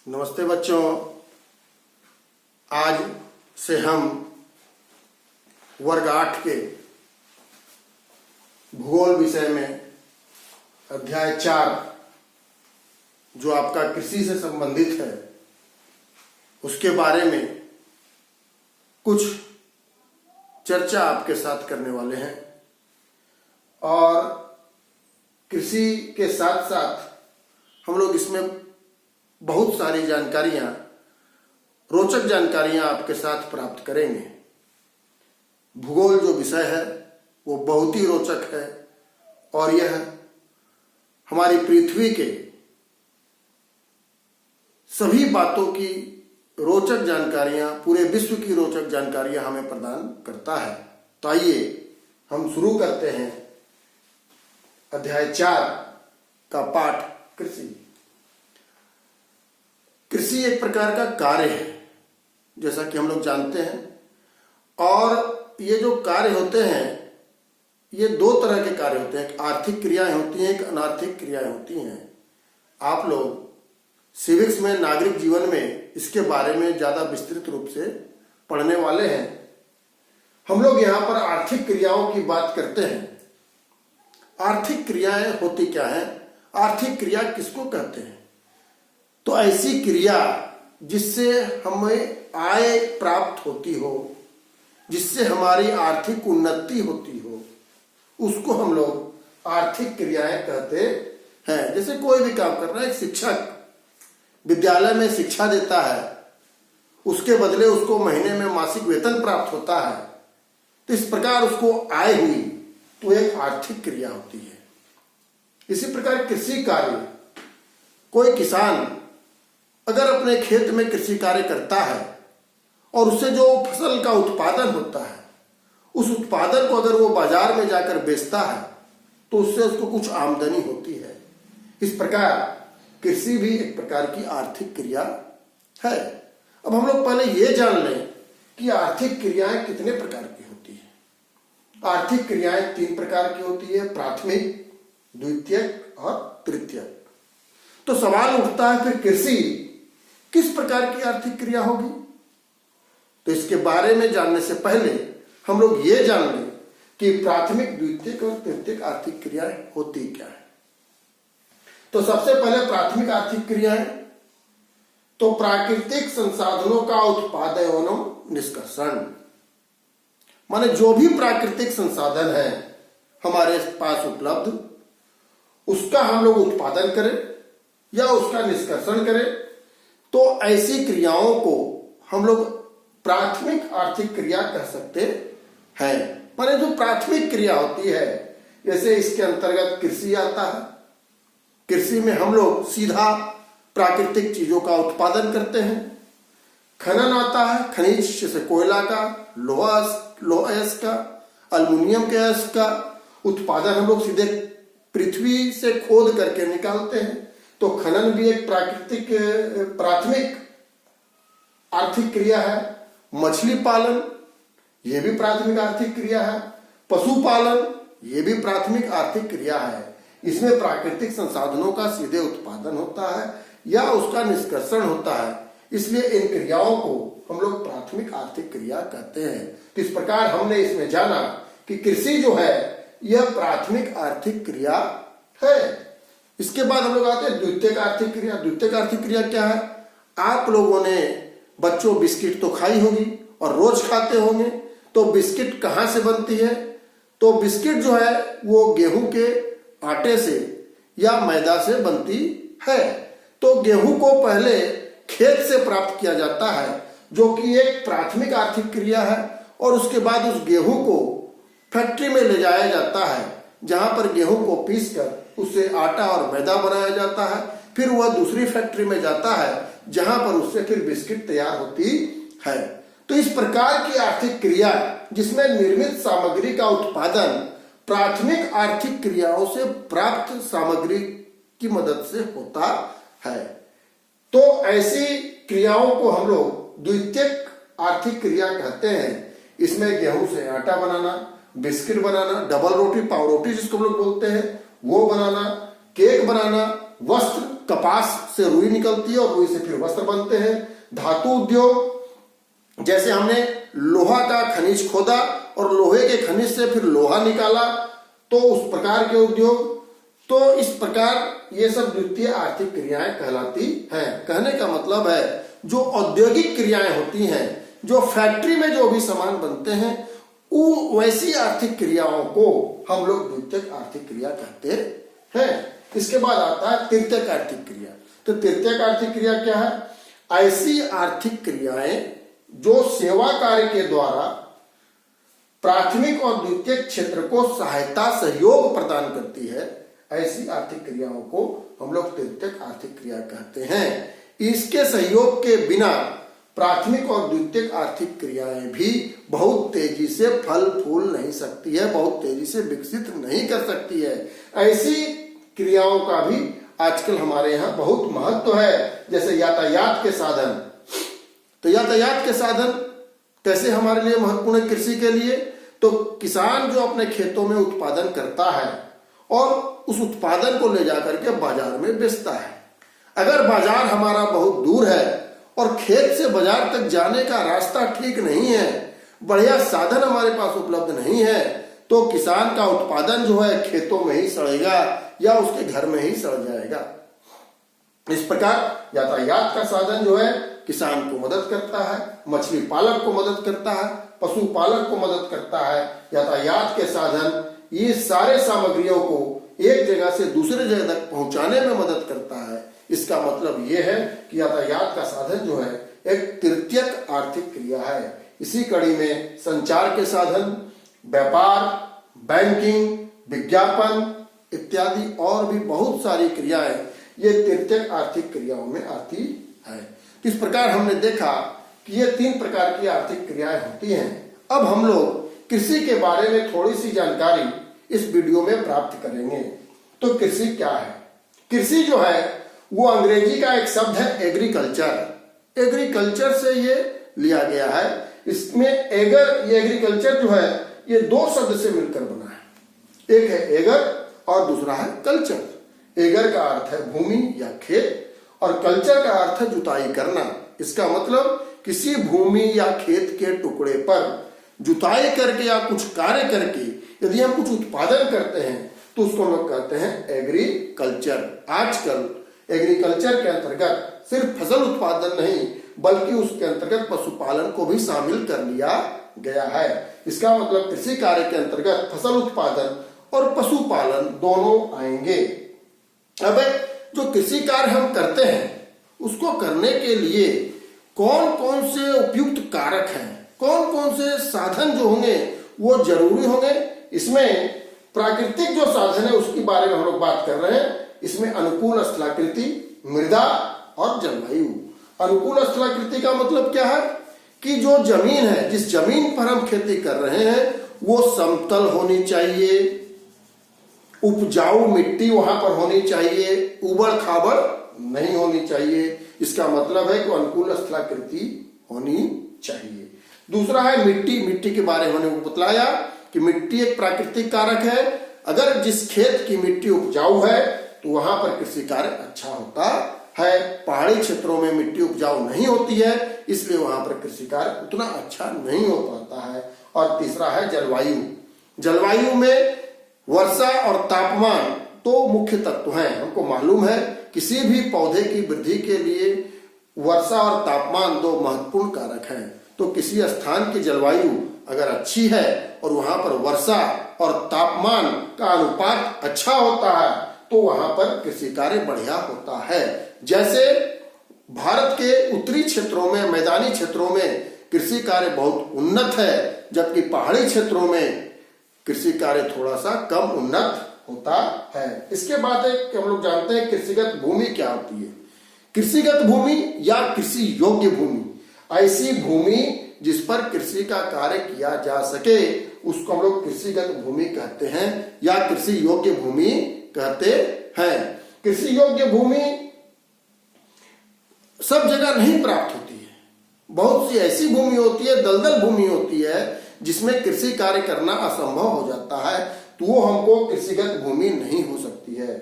नमस्ते बच्चों। आज से हम वर्ग 8 के भूगोल विषय में अध्याय 4 जो आपका कृषि से संबंधित है उसके बारे में कुछ चर्चा आपके साथ करने वाले हैं। और कृषि के साथ साथ हम लोग इसमें बहुत सारी जानकारियां, रोचक जानकारियां आपके साथ प्राप्त करेंगे। भूगोल जो विषय है वो बहुत ही रोचक है और यह हमारी पृथ्वी के सभी बातों की रोचक जानकारियां, पूरे विश्व की रोचक जानकारियां हमें प्रदान करता है। तो आइए हम शुरू करते हैं अध्याय 4 का पाठ कृषि। कृषि एक प्रकार का कार्य है जैसा कि हम लोग जानते हैं, और ये जो कार्य होते हैं ये दो तरह के कार्य होते हैं। एक आर्थिक क्रियाएं होती हैं, एक अनार्थिक क्रियाएं होती हैं। आप लोग सिविक्स में, नागरिक जीवन में इसके बारे में ज्यादा विस्तृत रूप से पढ़ने वाले हैं। हम लोग यहाँ पर आर्थिक क्रियाओं की बात करते हैं। आर्थिक क्रियाएं होती क्या है? आर्थिक क्रिया किसको कहते हैं? तो ऐसी क्रिया जिससे हमें आय प्राप्त होती हो, जिससे हमारी आर्थिक उन्नति होती हो, उसको हम लोग आर्थिक क्रियाएं कहते हैं। जैसे कोई भी काम कर रहा है, एक शिक्षक विद्यालय में शिक्षा देता है, उसके बदले उसको महीने में मासिक वेतन प्राप्त होता है, तो इस प्रकार उसको आय हुई, तो एक आर्थिक क्रिया होती है। इसी प्रकार कृषि कार्य, कोई किसान अगर अपने खेत में कृषि कार्य करता है और उससे जो फसल का उत्पादन होता है, उस उत्पादन को अगर वो बाजार में जाकर बेचता है तो उससे उसको कुछ आमदनी होती है। इस प्रकार कृषि भी एक प्रकार की आर्थिक क्रिया है। अब हम लोग पहले ये जान लें कि आर्थिक क्रियाएं कितने प्रकार की होती है। आर्थिक क्रियाएं 3 प्रकार की होती है, प्राथमिक, द्वितीयक और तृतीयक। तो सवाल उठता है फिर कृषि किस प्रकार की आर्थिक क्रिया होगी? तो इसके बारे में जानने से पहले हम लोग ये जान लें कि प्राथमिक, द्वितीयक और तृतीयक आर्थिक क्रियाएं होती क्या है। तो सबसे पहले प्राथमिक आर्थिक क्रियाएं, तो प्राकृतिक संसाधनों का उत्पादन एवं निष्कर्षण। माने जो भी प्राकृतिक संसाधन है हमारे पास उपलब्ध, उसका हम लोग उत्पादन करें या उसका निष्कर्षण करें, तो ऐसी क्रियाओं को हम लोग प्राथमिक आर्थिक क्रिया कह सकते हैं। माने जो प्राथमिक क्रिया होती है, जैसे इसके अंतर्गत कृषि आता है। कृषि में हम लोग सीधा प्राकृतिक चीजों का उत्पादन करते हैं। खनन आता है, खनिज जैसे कोयला का, लोहा का, अल्युमिनियम के अयस्क का उत्पादन हम लोग सीधे पृथ्वी से खोद करके निकालते हैं। तो खनन भी एक प्राथमिक आर्थिक क्रिया है। मछली पालन ये भी प्राथमिक आर्थिक क्रिया है। पशुपालन ये भी प्राथमिक आर्थिक क्रिया है। इसमें प्राकृतिक संसाधनों का सीधे उत्पादन होता है या उसका निष्कर्षण होता है, इसलिए इन क्रियाओं को हम लोग प्राथमिक आर्थिक क्रिया कहते हैं। तो इस प्रकार हमने इसमें जाना कि कृषि जो है यह प्राथमिक आर्थिक क्रिया है। इसके बाद हम लोग आते हैं द्वितीयक आर्थिक क्रिया। द्वितीयक आर्थिक क्रिया क्या है? आप लोगों ने बच्चों बिस्किट तो खाई होगी और रोज खाते होंगे। तो बिस्किट कहाँ से बनती है? तो बिस्किट जो है वो गेहूं के आटे से या मैदा से बनती है। तो गेहूं को पहले खेत से प्राप्त किया जाता है, जो कि एक प्राथमिक आर्थिक क्रिया है, और उसके बाद उस गेहूं को फैक्ट्री में ले जाया जाता है, जहां पर गेहूं को पीसकर उससे आटा और मैदा बनाया जाता है। फिर वह दूसरी फैक्ट्री में जाता है जहां पर उससे फिर बिस्किट तैयार होती है। तो इस प्रकार की आर्थिक क्रिया जिसमें निर्मित सामग्री का उत्पादन प्राथमिक आर्थिक क्रियाओं से प्राप्त सामग्री की मदद से होता है। तो ऐसी क्रियाओं को हम लोग द्वितीयक आर्थिक क्रिया कहते हैं। इसमें गेहूं से आटा बनाना, बिस्किट बनाना, डबल रोटी, पाव रोटी जिसको हम लोग बोलते हैं, वो बनाना, केक बनाना, वस्त्र कपास से रुई निकलती है और रुई से फिर वस्त्र बनते हैं। धातु उद्योग, जैसे हमने लोहा का खनिज खोदा और लोहे के खनिज से फिर लोहा निकाला, तो उस प्रकार के उद्योग। तो इस प्रकार ये सब द्वितीय आर्थिक क्रियाएं कहलाती हैं। कहने का मतलब है जो औद्योगिक क्रियाएं होती हैं, जो फैक्ट्री में जो भी सामान बनते हैं, वो वैसी आर्थिक क्रियाओं को हम लोग द्वितीयक आर्थिक क्रिया कहते हैं। इसके बाद आता है तृतीयक आर्थिक क्रिया। तो तृतीयक आर्थिक क्रिया क्या है? ऐसी आर्थिक क्रियाएं जो सेवा कार्य के द्वारा प्राथमिक और द्वितीयक क्षेत्र को सहायता सहयोग प्रदान करती है, ऐसी आर्थिक क्रियाओं को हम लोग तृतीयक आर्थिक क्रिया कहते हैं। इसके सहयोग के बिना प्राथमिक और द्वितीयक आर्थिक क्रियाएं भी बहुत तेजी से फल फूल नहीं सकती है, बहुत तेजी से विकसित नहीं कर सकती है। ऐसी क्रियाओं का भी आजकल हमारे यहाँ बहुत महत्व है। जैसे यातायात के साधन, तो यातायात के साधन कैसे हमारे लिए महत्वपूर्ण है कृषि के लिए? तो किसान जो अपने खेतों में उत्पादन करता है और उस उत्पादन को ले जाकर के बाजार में बेचता है। अगर बाजार हमारा बहुत दूर है और खेत से बाजार तक जाने का रास्ता ठीक नहीं है, बढ़िया साधन हमारे पास उपलब्ध नहीं है, तो किसान का उत्पादन जो है खेतों में ही सड़ेगा या उसके घर में ही सड़ जाएगा। इस प्रकार यातायात का साधन जो है किसान को मदद करता है, मछली पालक को मदद करता है, पशुपालक को मदद करता है। यातायात के साधन ये सारे सामग्रियों को एक जगह से दूसरे जगह तक पहुंचाने में मदद करता है। इसका मतलब ये है कि यातायात का साधन जो है एक तृतीयक आर्थिक क्रिया है। इसी कड़ी में संचार के साधन, व्यापार, बैंकिंग, विज्ञापन इत्यादि और भी बहुत सारी क्रियाएं ये तृतीयक आर्थिक क्रियाओं में आती है। इस प्रकार हमने देखा कि ये 3 प्रकार की आर्थिक क्रियाएं होती हैं। अब हम लोग कृषि के बारे में थोड़ी सी जानकारी इस वीडियो में प्राप्त करेंगे। तो कृषि क्या है? कृषि जो है वो अंग्रेजी का एक शब्द है एग्रीकल्चर। एग्रीकल्चर से ये लिया गया है। इसमें ये एग्रीकल्चर जो है ये 2 शब्द से मिलकर बना है। एक है एगर और दूसरा है कल्चर। एगर का अर्थ है भूमि या खेत और कल्चर का अर्थ है जुताई करना। इसका मतलब किसी भूमि या खेत के टुकड़े पर जुताई करके या कुछ कार्य करके यदि हम कुछ उत्पादन करते हैं तो उसको हम लोग कहते हैं एग्रीकल्चर। आजकल एग्रीकल्चर के अंतर्गत सिर्फ फसल उत्पादन नहीं बल्कि उसके अंतर्गत पशुपालन को भी शामिल कर लिया गया है। इसका मतलब कृषि कार्य के अंतर्गत फसल उत्पादन और पशुपालन दोनों आएंगे। अब जो कृषि कार्य हम करते हैं उसको करने के लिए कौन कौन से उपयुक्त कारक हैं, कौन कौन से साधन जो होंगे वो जरूरी होंगे। इसमें प्राकृतिक जो साधन है उसके बारे में हम लोग बात कर रहे हैं। इसमें अनुकूल स्थलाकृति, मृदा और जलवायु। अनुकूल स्थलाकृति का मतलब क्या है कि जो जमीन है, जिस जमीन पर हम खेती कर रहे हैं वो समतल होनी चाहिए, उपजाऊ मिट्टी वहां पर होनी चाहिए, उबड़ खाबड़ नहीं होनी चाहिए। इसका मतलब है कि अनुकूल स्थलाकृति होनी चाहिए। दूसरा है मिट्टी। मिट्टी के बारे में हमने बतलाया कि मिट्टी एक प्राकृतिक कारक है। अगर जिस खेत की मिट्टी उपजाऊ है तो वहां पर कृषि कार्य अच्छा होता है। पहाड़ी क्षेत्रों में मिट्टी उपजाऊ नहीं होती है, इसलिए वहां पर कृषि कार्य उतना अच्छा नहीं हो पाता है। और तीसरा है जलवायु। जलवायु में वर्षा और तापमान तो मुख्य तत्व हैं। हमको मालूम है किसी भी पौधे की वृद्धि के लिए वर्षा और तापमान 2 महत्वपूर्ण कारक हैं। तो किसी स्थान की जलवायु अगर अच्छी है और वहां पर वर्षा और तापमान का अनुपात अच्छा होता है तो वहां पर कृषि कार्य बढ़िया होता है। जैसे भारत के उत्तरी क्षेत्रों में, मैदानी क्षेत्रों में कृषि कार्य बहुत उन्नत है, जबकि पहाड़ी क्षेत्रों में कृषि कार्य थोड़ा सा कम उन्नत होता है। इसके बाद हम लोग जानते हैं कृषिगत भूमि क्या होती है। कृषिगत भूमि या कृषि योग्य भूमि, ऐसी भूमि जिस पर कृषि का कार्य किया जा सके उसको हम लोग कृषिगत भूमि कहते हैं या कृषि योग्य भूमि कहते हैं। कृषि योग्य भूमि सब जगह नहीं प्राप्त होती है। बहुत सी ऐसी भूमि होती है, दलदल भूमि होती है जिसमें कृषि कार्य करना असंभव हो जाता है, तो वो हमको कृषिगत भूमि नहीं हो सकती है।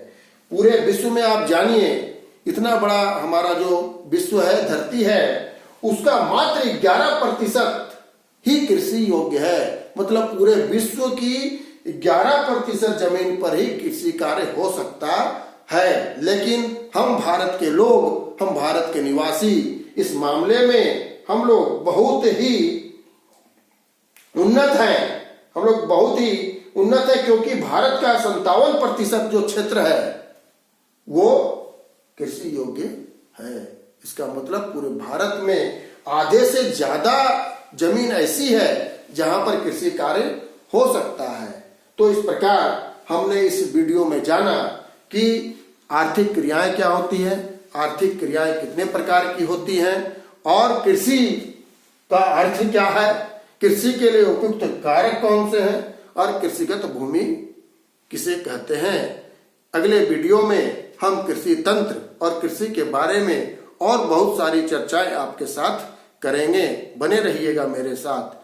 पूरे विश्व में आप जानिए इतना बड़ा हमारा जो विश्व है, धरती है, उसका मात्र 11% ही कृषि योग्य है। मतलब पूरे विश्व की 11% जमीन पर ही कृषि कार्य हो सकता है। लेकिन हम भारत के लोग, हम भारत के निवासी, इस मामले में हम लोग बहुत ही उन्नत हैं। हम लोग बहुत ही उन्नत है, क्योंकि भारत का 57% जो क्षेत्र है वो कृषि योग्य है। इसका मतलब पूरे भारत में आधे से ज्यादा जमीन ऐसी है जहां पर कृषि कार्य हो सकता है। तो इस प्रकार हमने इस वीडियो में जाना कि आर्थिक क्रियाएं क्या होती हैं, आर्थिक क्रियाएं कितने प्रकार की होती हैं, और कृषि का अर्थ क्या है, कृषि के लिए उपयुक्त कारक कौन से हैं, और कृषिगत भूमि किसे कहते हैं। अगले वीडियो में हम कृषि तंत्र और कृषि के बारे में और बहुत सारी चर्चाएं आपके साथ करेंगे। बने रहिएगा मेरे साथ।